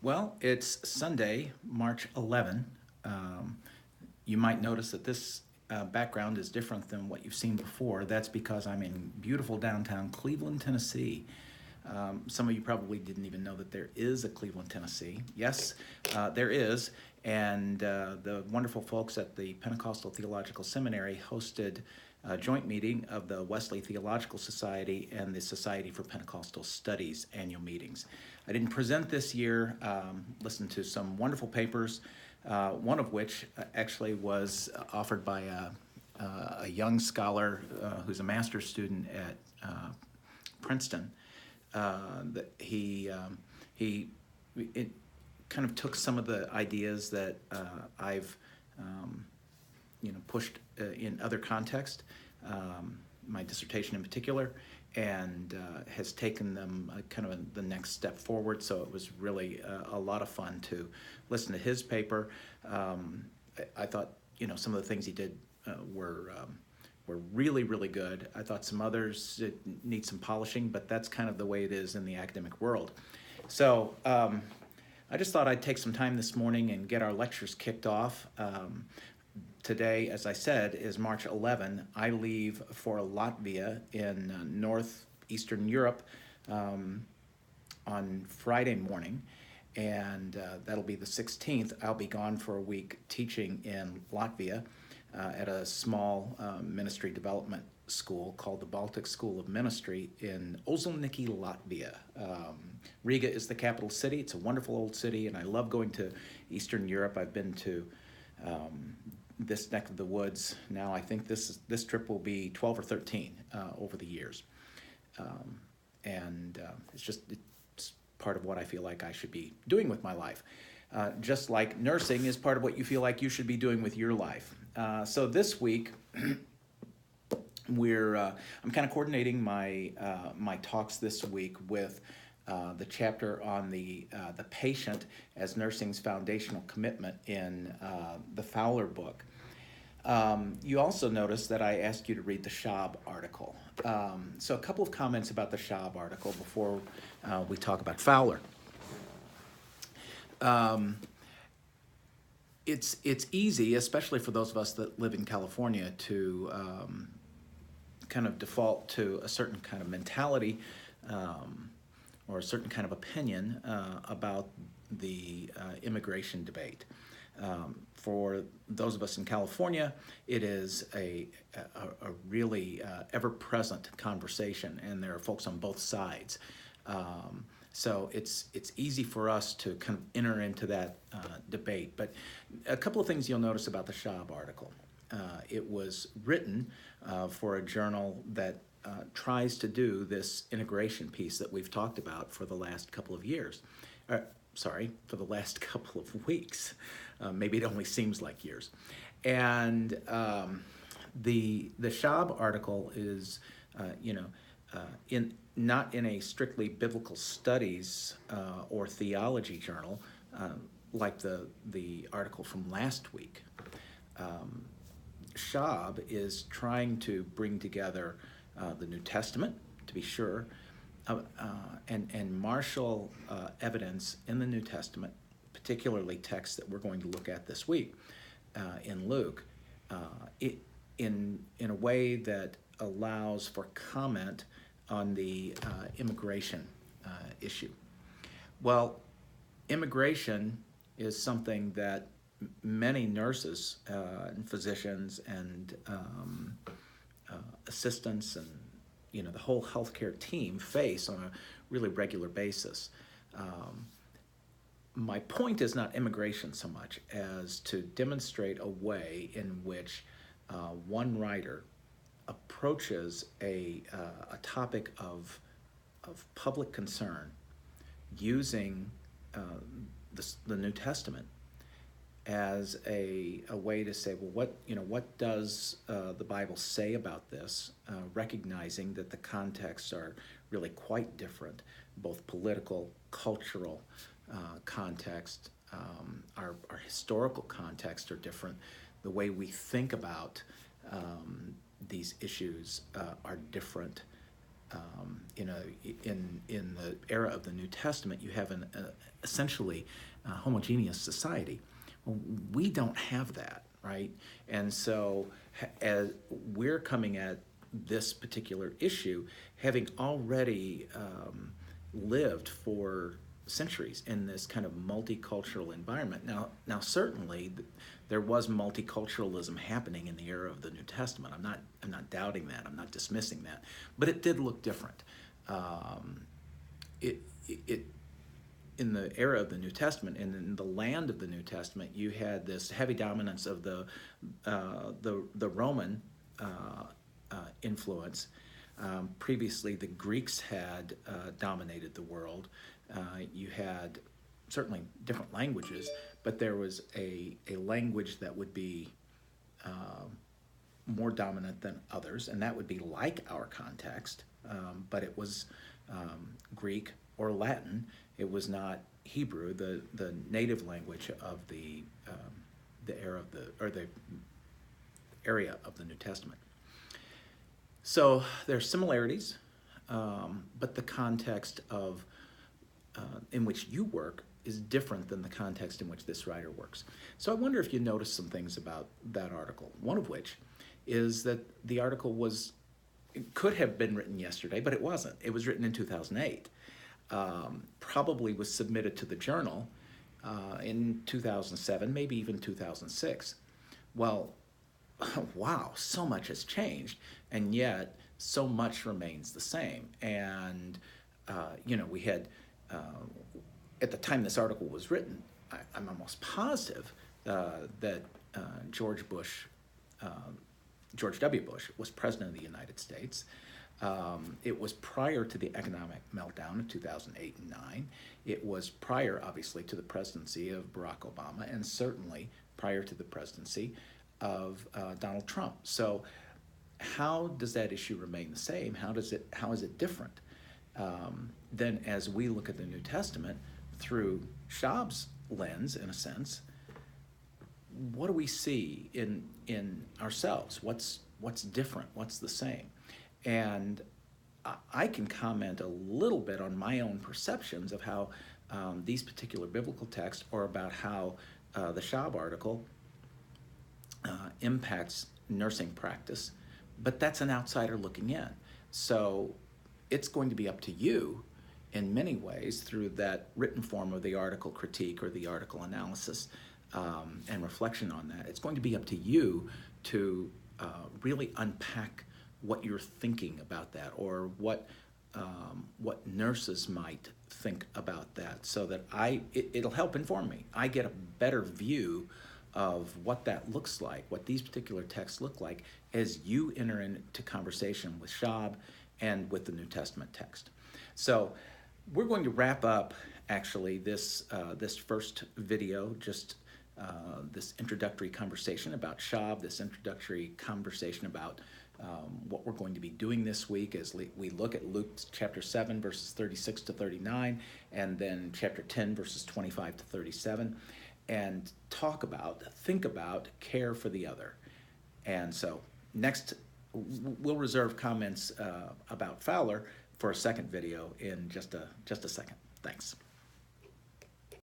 Well, it's Sunday, March 11. Um, you might notice that this background is different than what you've seen before. That's because I'm in beautiful downtown Cleveland, Tennessee. Some of you probably didn't even know that there is a Cleveland, Tennessee. Yes, there is. And the wonderful folks at the Pentecostal Theological Seminary hosted a joint meeting of the Wesley Theological Society and the Society for Pentecostal Studies annual meetings. I didn't present this year, listened to some wonderful papers, one of which actually was offered by a young scholar who's a master's student at Princeton. That he it kind of took some of the ideas that I've pushed in other contexts, my dissertation in particular, and has taken them kind of the next step forward. So it was really a lot of fun to listen to his paper. I thought some of the things he did were really, really good. I thought some others need some polishing, but that's kind of the way it is in the academic world. So I just thought I'd take some time this morning and get our lectures kicked off. Today, as I said, is March 11. I leave for Latvia in northeastern Europe on Friday morning, and that'll be the 16th. I'll be gone for a week teaching in Latvia at a small ministry development school called the Baltic School of Ministry in Ozolniki, Latvia. Riga is the capital city. It's a wonderful old city, and I love going to Eastern Europe. I've been to this neck of the woods now. I think this trip will be 12 or 13 over the years, and it's part of what I feel like I should be doing with my life. Just like nursing is part of what you feel like you should be doing with your life. So this week, I'm kind of coordinating my talks this week with the chapter on the patient as nursing's foundational commitment in the Fowler book. You also notice that I asked you to read the Schaub article. So a couple of comments about the Schaub article before we talk about Fowler. It's easy, especially for those of us that live in California, to kind of default to a certain kind of mentality or a certain kind of opinion about the immigration debate. For those of us in California, it is a really ever-present conversation, and there are folks on both sides. So it's easy for us to kind of enter into that debate. But a couple of things you'll notice about the Schaub article. It was written for a journal that tries to do this integration piece that we've talked about for the last couple of years. For the last couple of weeks. Maybe it only seems like years. And the Schaub article is, not in a strictly biblical studies or theology journal like the article from last week. Schaub is trying to bring together the New Testament, to be sure, and marshal evidence in the New Testament, particularly texts that we're going to look at this week in Luke, in a way that allows for comment on the immigration issue. Well, immigration is something that many nurses and physicians and assistants and the whole healthcare team face on a really regular basis. My point is not immigration so much as to demonstrate a way in which one writer approaches a topic of public concern using the New Testament as a way to say, well, what does the Bible say about this? Recognizing that the contexts are really quite different, both political, cultural context, our historical context are different. The way we think about these issues are different. You know, in the era of the New Testament, you have an essentially homogeneous society. Well, we don't have that, right? And so, as we're coming at this particular issue, having already lived for centuries in this kind of multicultural environment. Now certainly there was multiculturalism happening in the era of the New Testament. I'm not doubting that. I'm not dismissing that. But it did look different. It in the era of the New Testament and in the land of the New Testament, you had this heavy dominance of the Roman influence. Previously, the Greeks had dominated the world. You had certainly different languages, but there was a language that would be more dominant than others, and that would be like our context, but it was Greek or Latin. It was not Hebrew, the native language of the era of the area of the New Testament. So there are similarities, but the context of in which you work is different than the context in which this writer works. So I wonder if you noticed some things about that article. One of which is that the article could have been written yesterday, but it wasn't. It was written in 2008. Probably was submitted to the journal in 2007, maybe even 2006. Well, wow, so much has changed, and yet so much remains the same. And you know, we had at the time this article was written, I'm almost positive that George W. Bush was president of the United States. It was prior to the economic meltdown of 2008 and 9. It was prior, obviously, to the presidency of Barack Obama, and certainly prior to the presidency of Donald Trump. So how does that issue remain the same? How is it different? Then as we look at the New Testament through Schaub's lens, in a sense, what do we see in ourselves? What's different? What's the same? And I can comment a little bit on my own perceptions of how these particular biblical texts, or about how the Schaub article impacts nursing practice, but that's an outsider looking in. So it's going to be up to you in many ways through that written form of the article critique or the article analysis and reflection on that. It's going to be up to you to really unpack what you're thinking about that, or what nurses might think about that, so that it'll help inform me. I get a better view of what that looks like, what these particular texts look like, as you enter into conversation with Schaub and with the New Testament text. So we're going to wrap up, actually, this first video, just this introductory conversation about Schaub, this introductory conversation about what we're going to be doing this week as we look at Luke chapter 7, verses 36 to 39, and then chapter 10, verses 25 to 37, and think about care for the other. And so next, we'll reserve comments about Fowler for a second video in just a second. Thanks.